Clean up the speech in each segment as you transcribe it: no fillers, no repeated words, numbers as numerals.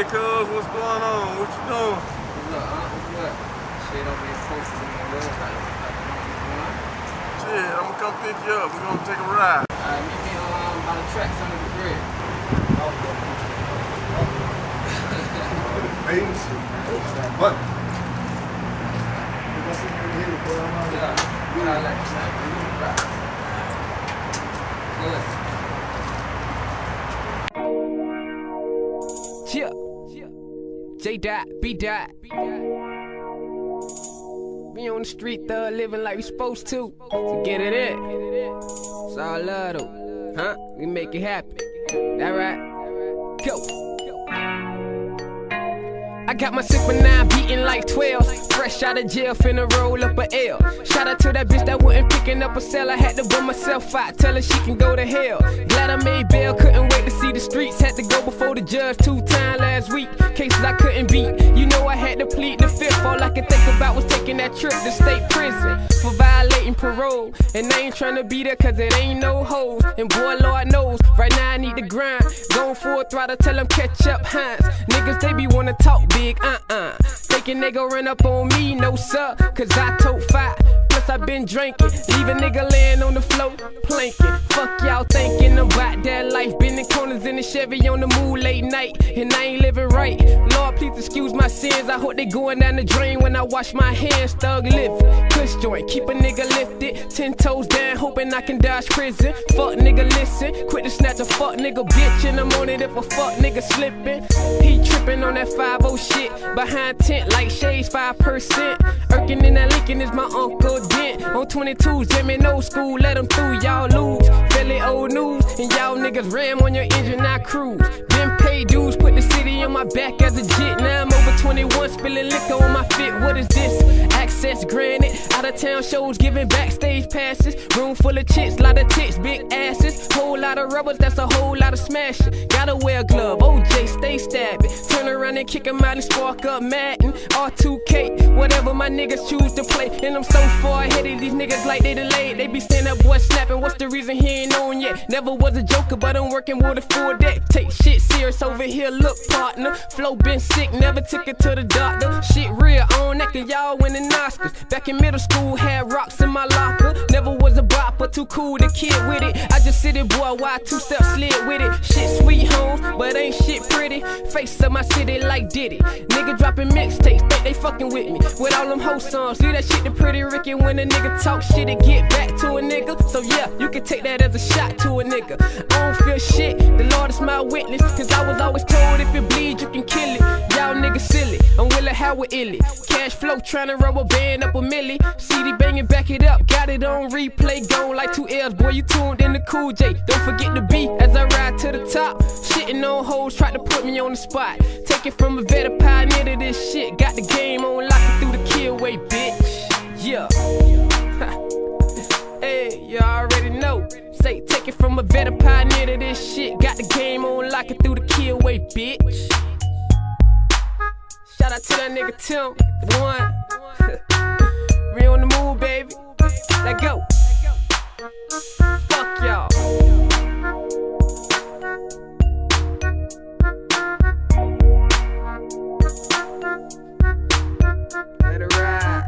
Hey, cuz, what's going on? What you doing? What's up, huh? What's good? Shit, over here posted in the road. Shit, I'm gonna come pick you up. We're gonna take a ride. Alright, meet me by the tracks under the bridge. What? Yeah, what I like to Chill. J dot, B dot. We on the street thug living like we supposed to. So get it in. It's all love though. Huh? We make it happen. That right? Go. I got my 6'9" beating like 12. Fresh out of jail, finna roll up a L. Shout out to that bitch that wasn't picking up a cell. I had to bum myself out, tell her she can go to hell. Glad I made bail, couldn't wait to see the streets. Had to go before the judge 2 times last week. Cases I couldn't beat, you know I had to plead the fifth. All I could think about was taking that trip to state prison for violating parole. And I ain't tryna be there cause it ain't no hoes. And boy, Lord knows, right now I need to grind. Going for a throttle, tell them catch up Hines. Niggas, they be wanna talk big, thinking they gon' run up on me, no sir, cause I tote 5. Plus I been drinking, leave a nigga laying on the floor, planking. Fuck y'all thinking about that life. Bending corners in the Chevy on the move late night, and I ain't living right. Lord, please excuse my sins. I hope they going down the drain when I wash my hands. Thug living, push joint, keep a nigga lifted, 10 toes down, hoping I can dodge prison. Fuck nigga, listen, quit to snatch a fuck nigga bitch in the morning if a fuck nigga slipping. He tripping on that 5-0 shit, behind tent like shades 5%. Irking in that Lincoln is my Uncle Dent. On 22s, jamming old school, let them through, y'all lose. Fairly old news, and y'all niggas ram on your engine, I cruise. Been paid dues, put the city on my back as a jit. Now I'm over 21, spilling liquor on my fit. What is this? Access granted, out of town shows, giving backstage passes. Room full of chicks, lot of tits, big asses. Whole lot of rubbers, that's a whole lot of smashing. Gotta wear a glove, OJ stay stabbing. Turn around and kick 'em out and spark up Madden. R2K, whatever my niggas choose to play. And I'm so far ahead of these niggas like they delayed. They be stand up boy snapping, what's the reason he ain't on yet? Never was a joker, but I'm working with a full deck. Take shit serious over here, look partner. Flow been sick, never took it to the doctor. Shit real, on that and y'all winning Oscars. Back in middle school, had rocks in my locker. Never was a bopper, too cool to kid with it. I just sit it, boy, why 2-step slid with it. Shit sweet homes, but ain't shit pretty. Face of my city like Diddy. Nigga dropping mixtapes, think they fucking with me. With all them hoe songs, leave that shit to Pretty Ricky. When a nigga talk shit, it get back to a nigga. So yeah, you can take that as a shot to a nigga. I don't feel shit, the Lord is my witness. Cause I was always told if it bleed, you can kill it. Y'all niggas silly, I'm Willie Howard illy. Cash flow, tryna rubber band up a milli. CD banging, back it up, got it on replay. Gone like 2 L's, boy, you tuned in to Cool J. Don't forget the beat as I ride to the top. Shitting on hoes, try to put me on the spot. Take it from a vet, a pioneer to this shit. Got the game on lock it through the killway, bitch. Yeah. Hey, you already know. Say, take it from a vet, a pioneer to this shit. Got the game on lock it through the killway, bitch. Shout out to that nigga Tim, the one. We on the move, baby. Let go. Fuck y'all. Let it ride.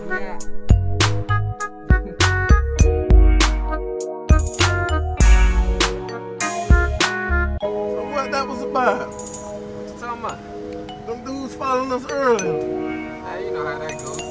Yeah. So what that was about? What you talking about? Them dudes following us earlier. Now you know how that goes.